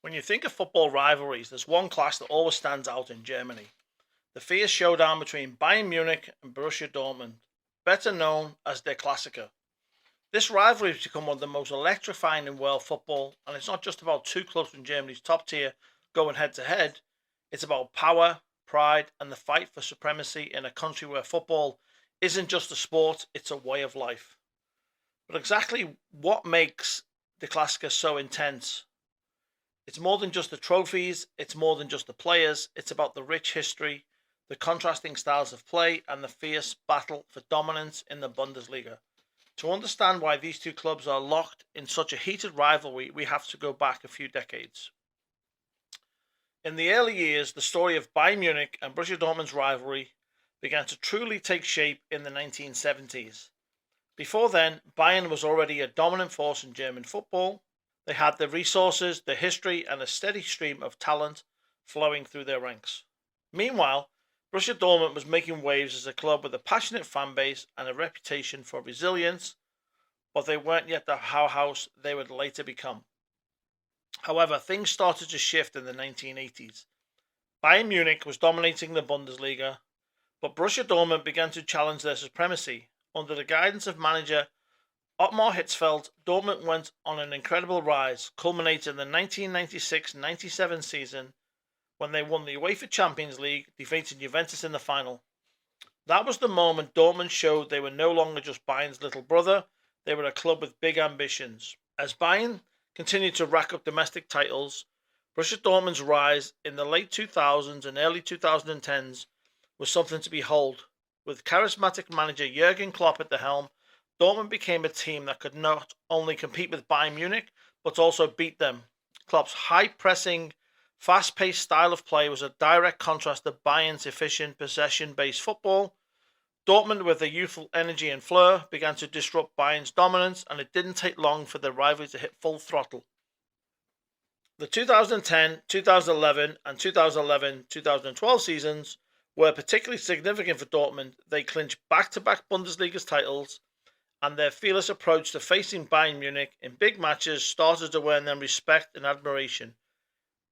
When you think of football rivalries, there's one clash that always stands out in Germany. The fierce showdown between Bayern Munich and Borussia Dortmund, better known as their Klassiker. This rivalry has become one of the most electrifying in world football, and it's not just about two clubs from Germany's top tier going head to head. It's about power, pride, and the fight for supremacy in a country where football isn't just a sport, it's a way of life. But exactly what makes the Klassiker so intense? It's more than just the trophies, it's more than just the players, it's about the rich history, the contrasting styles of play, and the fierce battle for dominance in the Bundesliga. To understand why these two clubs are locked in such a heated rivalry, we have to go back a few decades. In the early years, the story of Bayern Munich and Borussia Dortmund's rivalry began to truly take shape in the 1970s. Before then, Bayern was already a dominant force in German football. They had the resources, the history, and a steady stream of talent flowing through their ranks. Meanwhile, Borussia Dortmund was making waves as a club with a passionate fan base and a reputation for resilience, but they weren't yet the powerhouse they would later become. However, things started to shift in the 1980s. Bayern Munich was dominating the Bundesliga, but Borussia Dortmund began to challenge their supremacy. Under the guidance of manager Ottmar Hitzfeld, Dortmund went on an incredible rise, culminating in the 1996-97 season when they won the UEFA Champions League, defeating Juventus in the final. That was the moment Dortmund showed they were no longer just Bayern's little brother, they were a club with big ambitions. As Bayern continued to rack up domestic titles, Borussia Dortmund's rise in the late 2000s and early 2010s was something to behold. With charismatic manager Jurgen Klopp at the helm, Dortmund became a team that could not only compete with Bayern Munich, but also beat them. Klopp's high-pressing, fast-paced style of play was a direct contrast to Bayern's efficient, possession-based football. Dortmund, with their youthful energy and flair, began to disrupt Bayern's dominance, and it didn't take long for the rivalry to hit full throttle. The 2010, 2011, and 2011-2012 seasons were particularly significant for Dortmund. They clinched back-to-back Bundesliga titles, and their fearless approach to facing Bayern Munich in big matches started to earn them respect and admiration.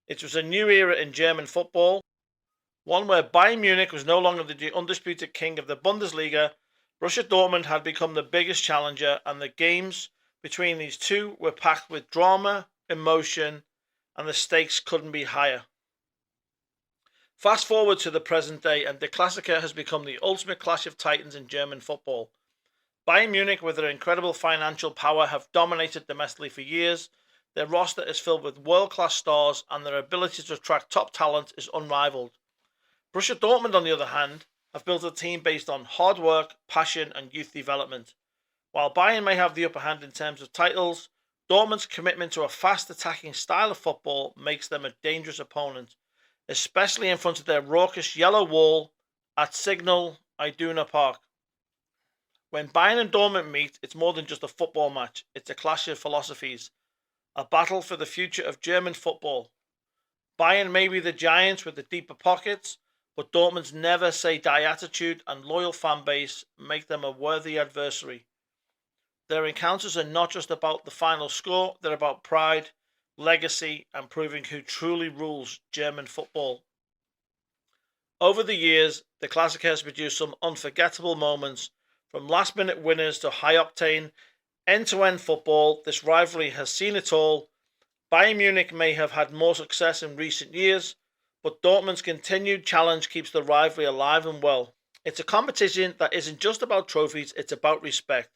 It was a new era in German football, one where Bayern Munich was no longer the undisputed king of the Bundesliga. Borussia Dortmund had become the biggest challenger, and the games between these two were packed with drama, emotion, and the stakes couldn't be higher. Fast forward to the present day, and the Klassiker has become the ultimate clash of titans in German football. Bayern Munich, with their incredible financial power, have dominated domestically for years. Their roster is filled with world-class stars, and their ability to attract top talent is unrivaled. Borussia Dortmund, on the other hand, have built a team based on hard work, passion, and youth development. While Bayern may have the upper hand in terms of titles, Dortmund's commitment to a fast attacking style of football makes them a dangerous opponent, especially in front of their raucous yellow wall at Signal Iduna Park. When Bayern and Dortmund meet, it's more than just a football match, it's a clash of philosophies, a battle for the future of German football. Bayern may be the giants with the deeper pockets, but Dortmund's never say die attitude and loyal fan base make them a worthy adversary. Their encounters are not just about the final score, they're about pride, legacy, and proving who truly rules German football. Over the years, the Klassiker has produced some unforgettable moments. From last-minute winners to high-octane, end-to-end football, this rivalry has seen it all. Bayern Munich may have had more success in recent years, but Dortmund's continued challenge keeps the rivalry alive and well. It's a competition that isn't just about trophies, it's about respect.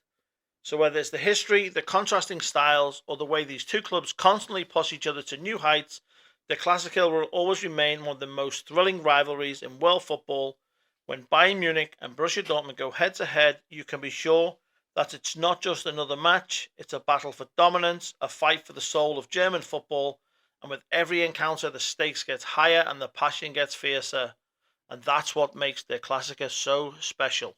So whether it's the history, the contrasting styles, or the way these two clubs constantly push each other to new heights, the Klassiker will always remain one of the most thrilling rivalries in world football. When Bayern Munich and Borussia Dortmund go head to head, you can be sure that it's not just another match, it's a battle for dominance, a fight for the soul of German football, and with every encounter the stakes get higher and the passion gets fiercer. And that's what makes the Klassiker so special.